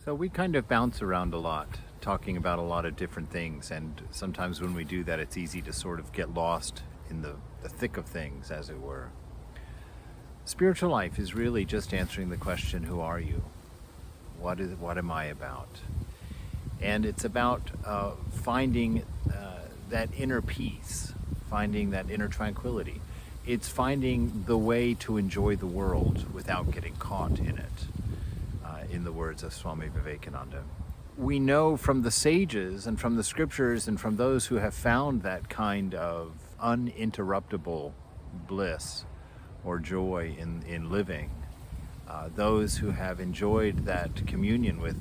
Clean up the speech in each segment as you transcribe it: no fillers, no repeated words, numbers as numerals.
So we kind of bounce around a lot, talking about a lot of different things, and sometimes when we do that, it's easy to sort of get lost in the thick of things, as it were. Spiritual life is really just answering the question, who are you? What am I about? And it's about finding that inner peace, finding that inner tranquility. It's finding the way to enjoy the world without getting caught in it, in the words of Swami Vivekananda. We know from the sages and from the scriptures and from those who have found that kind of uninterruptible bliss or joy in living, those who have enjoyed that communion with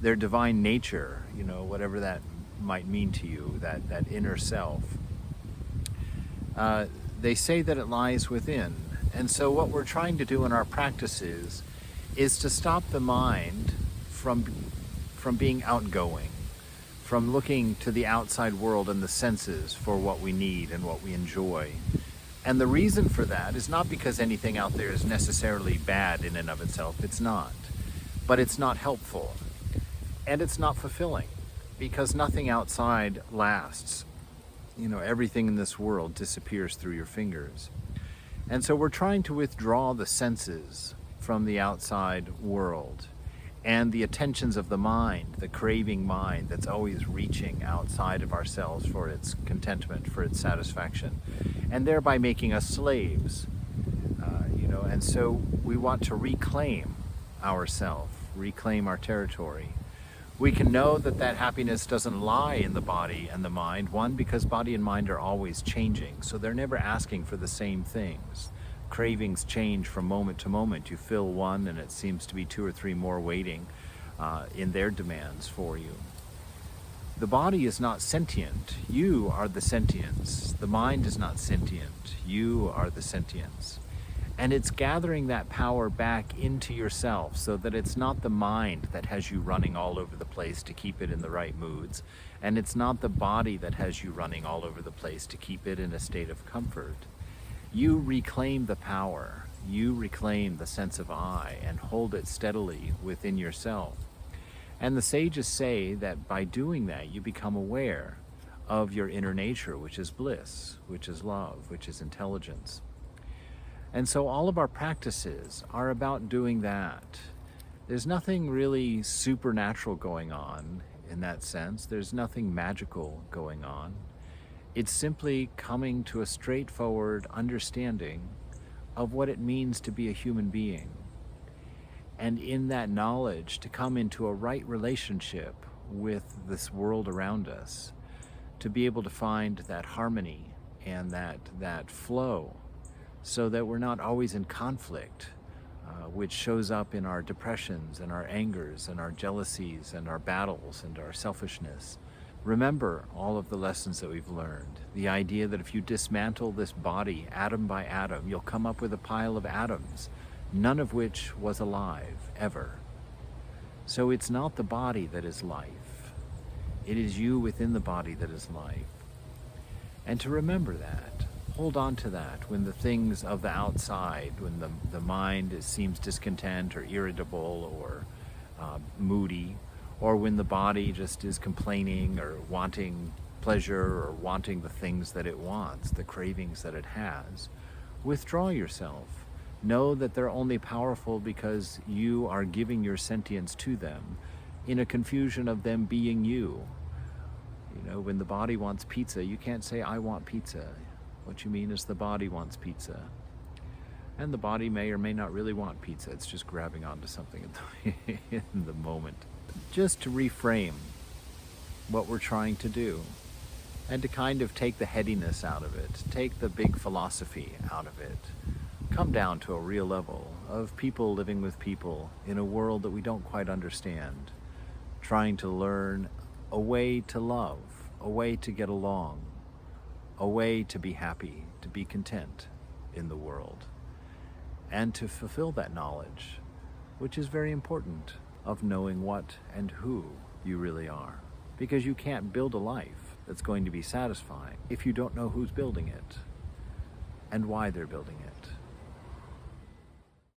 their divine nature, whatever that might mean to you, that inner self, they say that it lies within. And so what we're trying to do in our practices is to stop the mind from being outgoing, from looking to the outside world and the senses for what we need and what we enjoy. And the reason for that is not because anything out there is necessarily bad in and of itself. It's not. But it's not helpful. And it's not fulfilling, because nothing outside lasts. Everything in this world disappears through your fingers. And so we're trying to withdraw the senses from the outside world and the attentions of the mind, the craving mind that's always reaching outside of ourselves for its contentment, for its satisfaction, and thereby making us slaves. And so we want to reclaim ourselves, reclaim our territory. We can know that happiness doesn't lie in the body and the mind. One, because body and mind are always changing, so they're never asking for the same things. Cravings change from moment to moment. You fill one and it seems to be two or three more waiting in their demands for you. The body is not sentient. You are the sentience. The mind is not sentient. You are the sentience. And it's gathering that power back into yourself so that it's not the mind that has you running all over the place to keep it in the right moods. And it's not the body that has you running all over the place to keep it in a state of comfort. You reclaim the power. You reclaim the sense of I and hold it steadily within yourself. And the sages say that by doing that, you become aware of your inner nature, which is bliss, which is love, which is intelligence. And so all of our practices are about doing that. There's nothing really supernatural going on in that sense. There's nothing magical going on. It's simply coming to a straightforward understanding of what it means to be a human being. And in that knowledge, to come into a right relationship with this world around us, to be able to find that harmony and that flow, so that we're not always in conflict, which shows up in our depressions and our angers and our jealousies and our battles and our selfishness. Remember all of the lessons that we've learned. The idea that if you dismantle this body atom by atom, you'll come up with a pile of atoms, none of which was alive, ever. So it's not the body that is life. It is you within the body that is life. And to remember that, hold on to that when the things of the outside, when the mind seems discontent or irritable or moody, or when the body just is complaining or wanting pleasure or wanting the things that it wants, the cravings that it has. Withdraw yourself. Know that they're only powerful because you are giving your sentience to them in a confusion of them being you. When the body wants pizza, you can't say, I want pizza. What you mean is the body wants pizza. And the body may or may not really want pizza. It's just grabbing onto something in the moment. Just to reframe what we're trying to do and to kind of take the headiness out of it, take the big philosophy out of it, come down to a real level of people living with people in a world that we don't quite understand, trying to learn a way to love, a way to get along, a way to be happy, to be content in the world, and to fulfill that knowledge, which is very important, of knowing what and who you really are. Because you can't build a life that's going to be satisfying if you don't know who's building it and why they're building it.